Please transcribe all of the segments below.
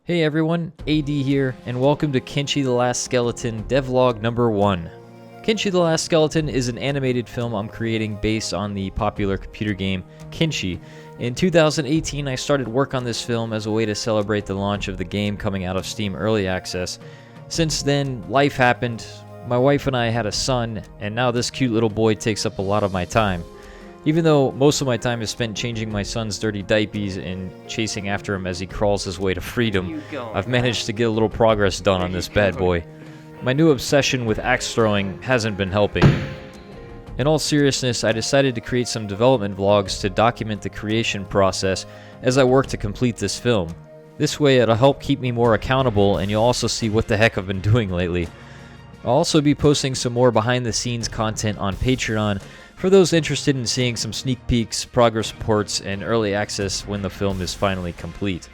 Hey everyone, AD here, and welcome to Kenshi the Last Skeleton devlog number 1. Kenshi the Last Skeleton is an animated film I'm creating based on the popular computer game Kenshi. In 2018, I started work on this film as a way to celebrate the launch of the game coming out of Steam Early Access. Since then, life happened, my wife and I had a son, and now this cute little boy takes up a lot of my time. Even though most of my time is spent changing my son's dirty diapers and chasing after him as he crawls his way to freedom, I've managed to get a little progress done on this bad boy. My new obsession with axe throwing hasn't been helping. In all seriousness, I decided to create some development vlogs to document the creation process as I work to complete this film. This way it'll help keep me more accountable, and you'll also see what the heck I've been doing lately. I'll also be posting some more behind the scenes content on Patreon for those interested in seeing some sneak peeks, progress reports, and early access when the film is finally complete.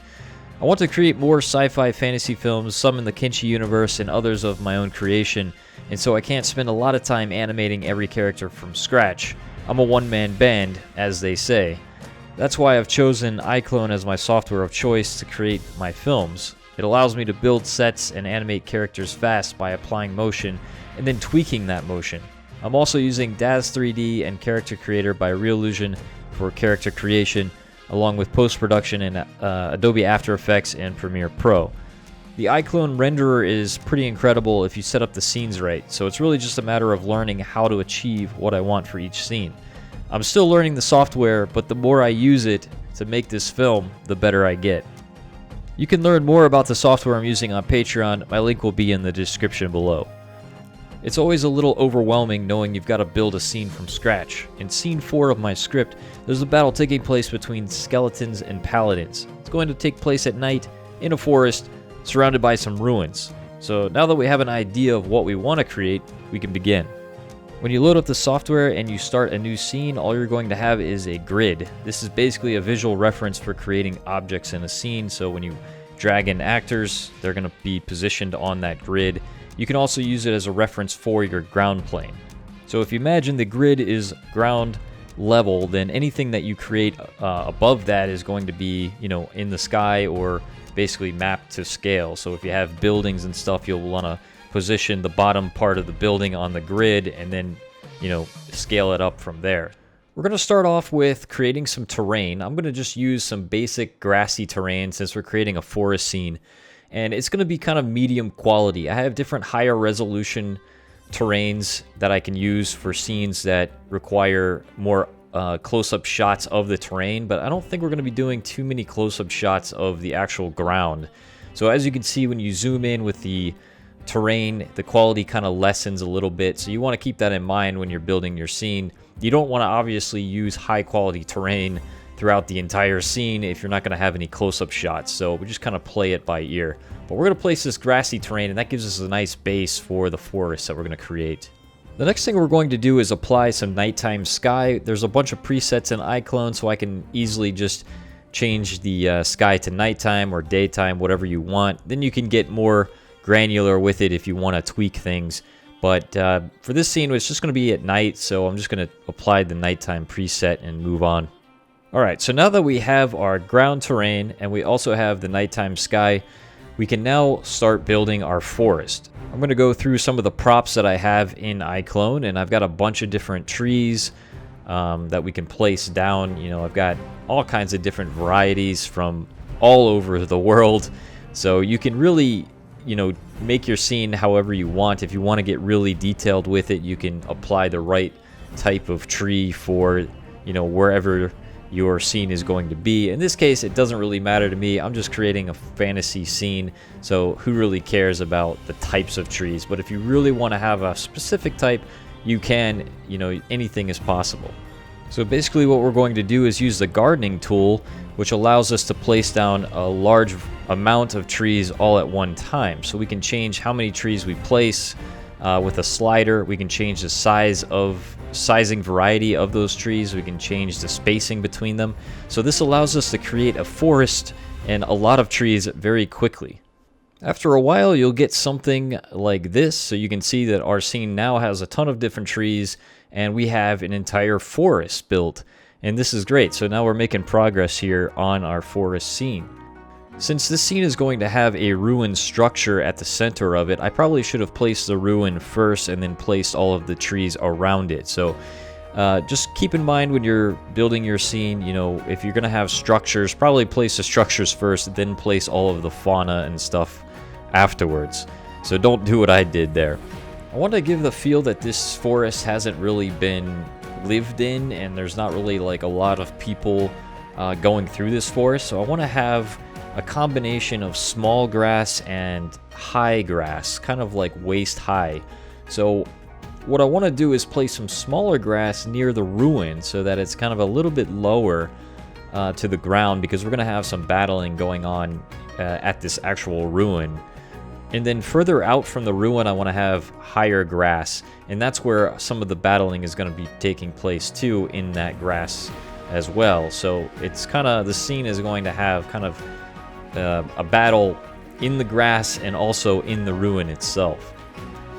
I want to create more sci-fi fantasy films, some in the Kenshi universe and others of my own creation, and so I can't spend a lot of time animating every character from scratch. I'm a one-man band, as they say. That's why I've chosen IClone as my software of choice to create my films. It allows me to build sets and animate characters fast by applying motion and then tweaking that motion. I'm also using DAZ 3D and Character Creator by Reallusion for character creation, along with post-production in Adobe After Effects and Premiere Pro. The iClone renderer is pretty incredible if you set up the scenes right, so it's really just a matter of learning how to achieve what I want for each scene. I'm still learning the software, but the more I use it to make this film, the better I get. You can learn more about the software I'm using on Patreon. My link will be in the description below. It's always a little overwhelming knowing you've got to build a scene from scratch. In scene 4 of my script, there's a battle taking place between skeletons and paladins. It's going to take place at night, in a forest, surrounded by some ruins. So now that we have an idea of what we want to create, we can begin. When you load up the software and you start a new scene, all you're going to have is a grid. This is basically a visual reference for creating objects in a scene, so when you drag in actors, they're going to be positioned on that grid. You can also use it as a reference for your ground plane. So if you imagine the grid is ground level, then anything that you create above that is going to be, in the sky or basically mapped to scale. So if you have buildings and stuff, you'll want to position the bottom part of the building on the grid and then, scale it up from there. We're going to start off with creating some terrain. I'm going to just use some basic grassy terrain since we're creating a forest scene. And it's going to be kind of medium quality. I have different higher resolution terrains that I can use for scenes that require more close-up shots of the terrain, but I don't think we're going to be doing too many close-up shots of the actual ground. So as you can see, when you zoom in with the terrain, the quality kind of lessens a little bit. So you want to keep that in mind when you're building your scene. You don't want to obviously use high-quality terrain throughout the entire scene if you're not going to have any close-up shots, so we just kind of play it by ear. But we're going to place this grassy terrain, and that gives us a nice base for the forest that we're going to create. The next thing we're going to do is apply some nighttime sky. There's a bunch of presets in iClone, so I can easily just change the sky to nighttime or daytime, whatever you want. Then you can get more granular with it if you want to tweak things. But for this scene, it's just going to be at night, so I'm just going to apply the nighttime preset and move on. Alright, so now that we have our ground terrain and we also have the nighttime sky, we can now start building our forest. I'm going to go through some of the props that I have in iClone, and I've got a bunch of different trees that we can place down. I've got all kinds of different varieties from all over the world, so you can really, make your scene however you want. If you want to get really detailed with it, you can apply the right type of tree for, wherever your scene is going to be. In this case, it doesn't really matter to me. I'm just creating a fantasy scene, so who really cares about the types of trees? But if you really want to have a specific type, you can, anything is possible. So basically what we're going to do is use the gardening tool, which allows us to place down a large amount of trees all at one time. So we can change how many trees we place with a slider. We can change the sizing variety of those trees. We can change the spacing between them. So this allows us to create a forest and a lot of trees very quickly. After a while, you'll get something like this. So you can see that our scene now has a ton of different trees and we have an entire forest built. And this is great. So now we're making progress here on our forest scene. Since this scene is going to have a ruin structure at the center of it, I probably should have placed the ruin first and then placed all of the trees around it. So just keep in mind when you're building your scene, you know, if you're going to have structures, probably place the structures first, then place all of the fauna and stuff afterwards. So don't do what I did there. I want to give the feel that this forest hasn't really been lived in, and there's not really like a lot of people going through this forest. So I want to have a combination of small grass and high grass, kind of like waist high. So what I want to do is place some smaller grass near the ruin so that it's kind of a little bit lower to the ground, because we're going to have some battling going on at this actual ruin. And then further out from the ruin, I want to have higher grass, and that's where some of the battling is going to be taking place too, in that grass as well. So it's kind of, the scene is going to have kind of a battle in the grass and also in the ruin itself.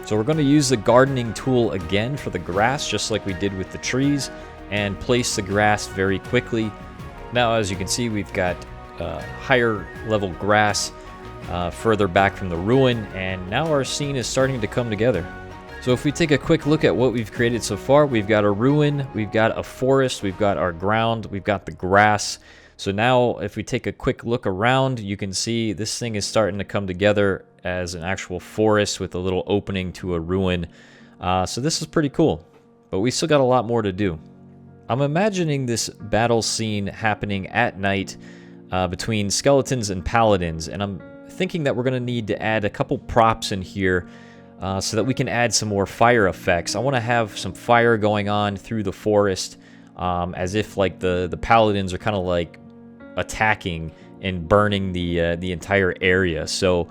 So we're going to use the gardening tool again for the grass, just like we did with the trees, and place the grass very quickly. Now, as you can see, we've got higher level grass further back from the ruin, and now our scene is starting to come together. So if we take a quick look at what we've created so far, we've got a ruin, we've got a forest, we've got our ground, we've got the grass. So now if we take a quick look around, you can see this thing is starting to come together as an actual forest with a little opening to a ruin. So this is pretty cool, but we still got a lot more to do. I'm imagining this battle scene happening at night between skeletons and paladins, and I'm thinking that we're going to need to add a couple props in here so that we can add some more fire effects. I want to have some fire going on through the forest, as if like the paladins are kind of like attacking and burning the entire area. So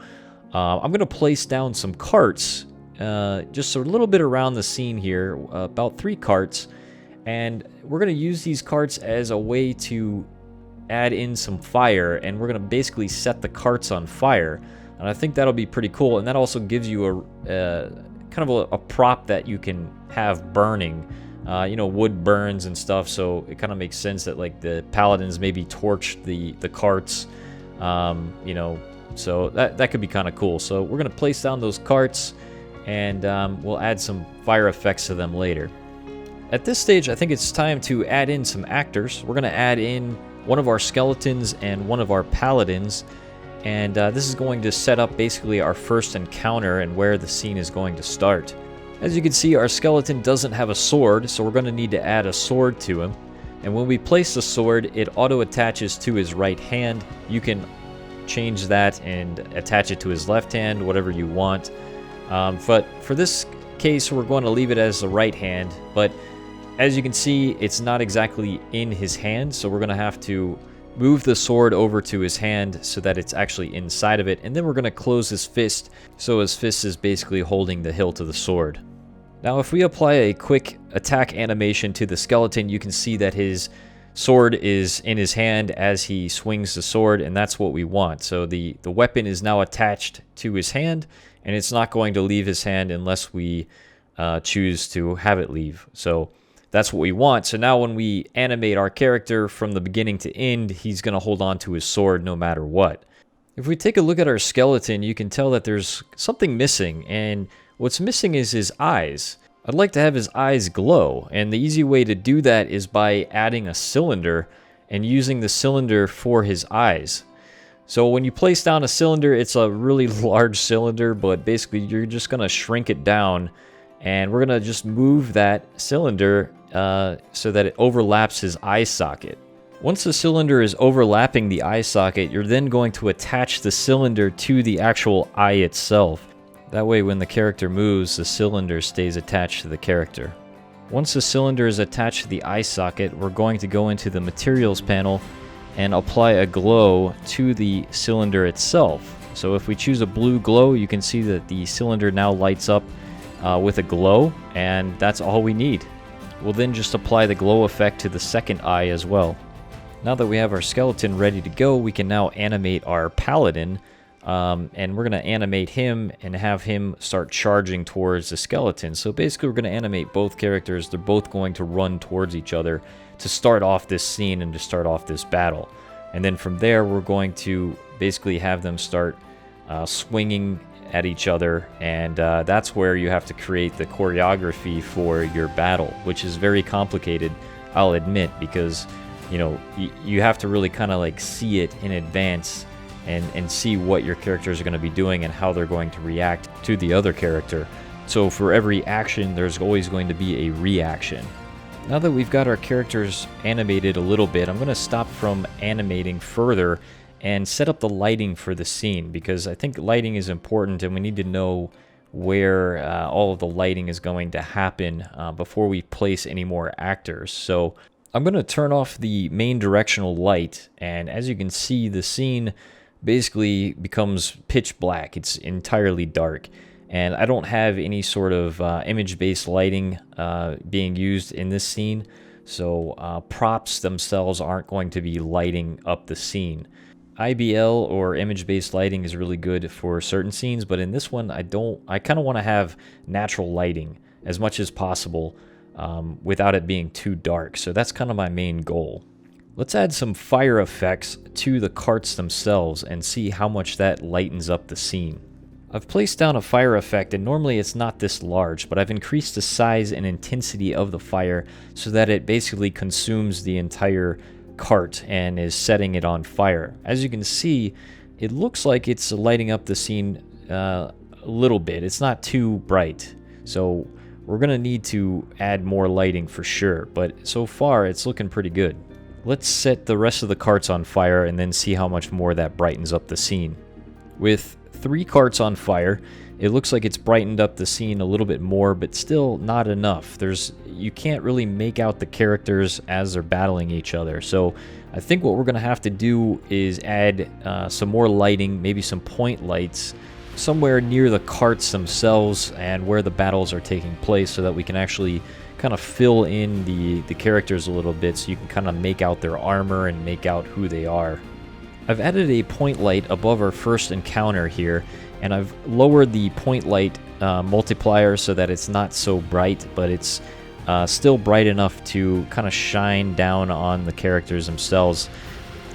I'm going to place down some carts just a little bit around the scene here, about 3 carts, and we're going to use these carts as a way to add in some fire, and we're going to basically set the carts on fire. And I think that'll be pretty cool, and that also gives you a kind of a prop that you can have burning. You know, wood burns and stuff, so it kind of makes sense that like the paladins maybe torched the carts, you know, so that could be kind of cool. So we're going to place down those carts, and we'll add some fire effects to them later. At this stage, I think it's time to add in some actors. We're going to add in one of our skeletons and one of our paladins, and this is going to set up basically our first encounter and where the scene is going to start. As you can see, our skeleton doesn't have a sword, so we're going to need to add a sword to him. And when we place the sword, it auto-attaches to his right hand. You can change that and attach it to his left hand, whatever you want. But for this case, we're going to leave it as the right hand. But as you can see, it's not exactly in his hand, so we're going to have to move the sword over to his hand so that it's actually inside of it. And then we're going to close his fist, so his fist is basically holding the hilt of the sword. Now, if we apply a quick attack animation to the skeleton, you can see that his sword is in his hand as he swings the sword, and that's what we want. So the weapon is now attached to his hand, and it's not going to leave his hand unless we choose to have it leave. So that's what we want. So now when we animate our character from the beginning to end, he's going to hold on to his sword no matter what. If we take a look at our skeleton, you can tell that there's something missing, and what's missing is his eyes. I'd like to have his eyes glow, and the easy way to do that is by adding a cylinder and using the cylinder for his eyes. So when you place down a cylinder, it's a really large cylinder, but basically you're just going to shrink it down, and we're going to just move that cylinder so that it overlaps his eye socket. Once the cylinder is overlapping the eye socket, you're then going to attach the cylinder to the actual eye itself. That way when the character moves, the cylinder stays attached to the character. Once the cylinder is attached to the eye socket, we're going to go into the materials panel and apply a glow to the cylinder itself. So if we choose a blue glow, you can see that the cylinder now lights up with a glow, and that's all we need. We'll then just apply the glow effect to the second eye as well. Now that we have our skeleton ready to go, we can now animate our paladin, and we're going to animate him and have him start charging towards the skeleton. So basically we're going to animate both characters. They're both going to run towards each other to start off this scene and to start off this battle. And then from there, we're going to basically have them start swinging at each other, and that's where you have to create the choreography for your battle, which is very complicated, I'll admit, because you have to really kind of like see it in advance and see what your characters are going to be doing and how they're going to react to the other character. So for every action, there's always going to be a reaction. Now that we've got our characters animated a little bit, I'm going to stop from animating further and set up the lighting for the scene, because I think lighting is important and we need to know where all of the lighting is going to happen before we place any more actors. So I'm going to turn off the main directional light, and as you can see, the scene basically becomes pitch black. It's entirely dark, and I don't have any sort of image-based lighting being used in this scene, so props themselves aren't going to be lighting up the scene. IBL or image-based lighting is really good for certain scenes, but in this one I kind of want to have natural lighting as much as possible without it being too dark. So that's kind of my main goal. Let's add some fire effects to the carts themselves and see how much that lightens up the scene. I've placed down a fire effect, and normally it's not this large, but I've increased the size and intensity of the fire so that it basically consumes the entire cart and is setting it on fire. As you can see, it looks like it's lighting up the scene a little bit. It's not too bright, so we're gonna need to add more lighting for sure, but so far it's looking pretty good. Let's set the rest of the carts on fire and then see how much more that brightens up the scene. With 3 carts on fire, it looks like it's brightened up the scene a little bit more, but still not enough. You can't really make out the characters as they're battling each other. So I think what we're going to have to do is add some more lighting, maybe some point lights, somewhere near the carts themselves and where the battles are taking place, so that we can actually kind of fill in the characters a little bit, so you can kind of make out their armor and make out who they are. I've added a point light above our first encounter here, and I've lowered the point light multiplier so that it's not so bright, but it's still bright enough to kind of shine down on the characters themselves.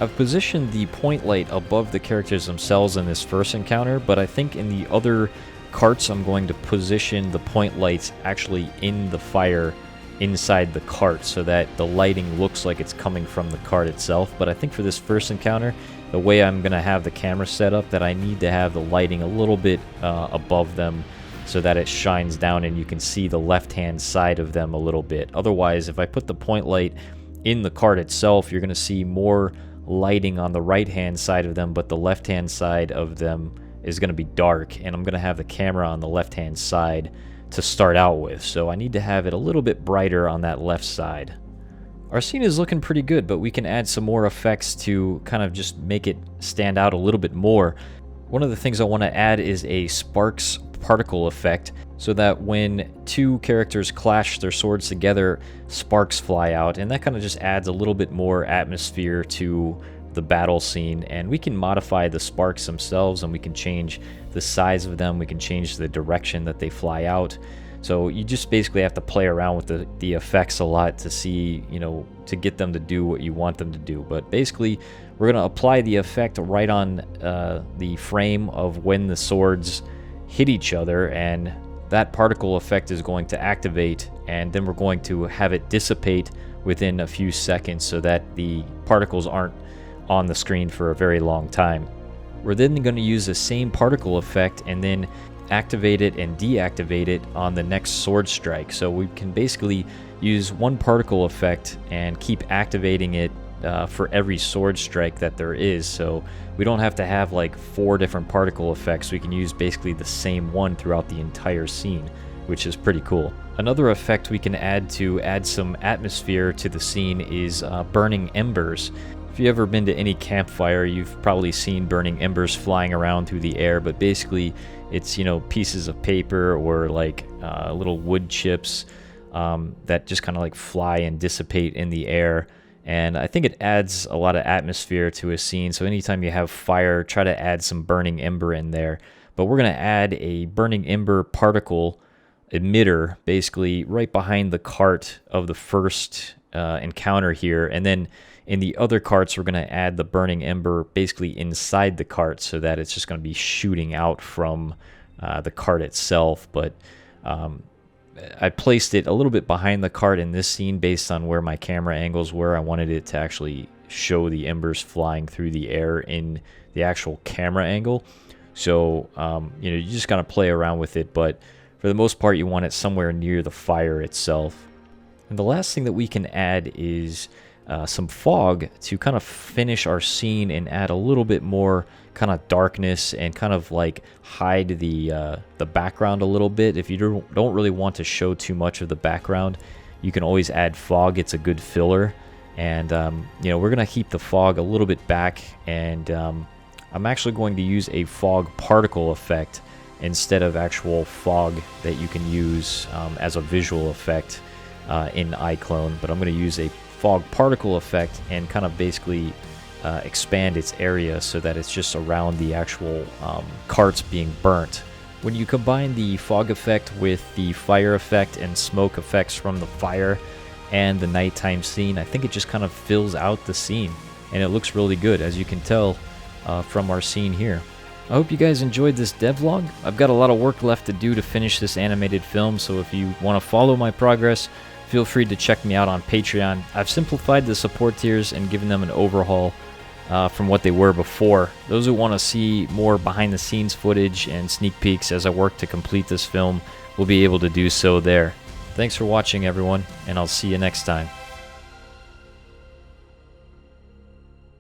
I've positioned the point light above the characters themselves in this first encounter, but I think in the other carts I'm going to position the point lights actually in the fire inside the cart, so that the lighting looks like it's coming from the cart itself. But I think for this first encounter, the way I'm going to have the camera set up, that I need to have the lighting a little bit above them so that it shines down and you can see the left-hand side of them a little bit. Otherwise, if I put the point light in the cart itself, you're going to see more lighting on the right-hand side of them, but the left-hand side of them is going to be dark, and I'm going to have the camera on the left-hand side to start out with. So I need to have it a little bit brighter on that left side. Our scene is looking pretty good, but we can add some more effects to kind of just make it stand out a little bit more. One of the things I want to add is a sparks particle effect, so that when 2 characters clash their swords together, sparks fly out, and that kind of just adds a little bit more atmosphere to the battle scene. And we can modify the sparks themselves, and we can change the size of them, we can change the direction that they fly out. So you just basically have to play around with the effects a lot to see, to get them to do what you want them to do. But basically, we're going to apply the effect right on the frame of when the swords hit each other, and that particle effect is going to activate, and then we're going to have it dissipate within a few seconds so that the particles aren't on the screen for a very long time. We're then going to use the same particle effect and then activate it and deactivate it on the next sword strike. So we can basically use one particle effect and keep activating it for every sword strike that there is. So we don't have to have like 4 different particle effects. We can use basically the same one throughout the entire scene, which is pretty cool. Another effect we can add to add some atmosphere to the scene is burning embers. If you've ever been to any campfire, you've probably seen burning embers flying around through the air, but basically it's, pieces of paper or like little wood chips that just kind of like fly and dissipate in the air. And I think it adds a lot of atmosphere to a scene. So anytime you have fire, try to add some burning ember in there. But we're going to add a burning ember particle emitter basically right behind the cart of the first encounter here. And then In the other carts, we're going to add the burning ember basically inside the cart so that it's just going to be shooting out from the cart itself. But I placed it a little bit behind the cart in this scene based on where my camera angles were. I wanted it to actually show the embers flying through the air in the actual camera angle. So, you know, you just gotta play around with it, but for the most part, you want it somewhere near the fire itself. And the last thing that we can add is some fog to kind of finish our scene and add a little bit more kind of darkness and kind of like hide the background a little bit. If you don't really want to show too much of the background, you can always add fog. It's a good filler. And, you know, we're going to keep the fog a little bit back, and I'm actually going to use a fog particle effect instead of actual fog that you can use as a visual effect in IClone. But I'm going to use a fog particle effect and kind of basically expand its area so that it's just around the actual carts being burnt. When you combine the fog effect with the fire effect and smoke effects from the fire and the nighttime scene, I think it just kind of fills out the scene, and it looks really good, as you can tell from our scene here. I hope you guys enjoyed this devlog. I've got a lot of work left to do to finish this animated film, so if you want to follow my progress, feel free to check me out on Patreon. I've simplified the support tiers and given them an overhaul from what they were before. Those who want to see more behind the scenes footage and sneak peeks as I work to complete this film will be able to do so there. Thanks for watching, everyone, and I'll see you next time.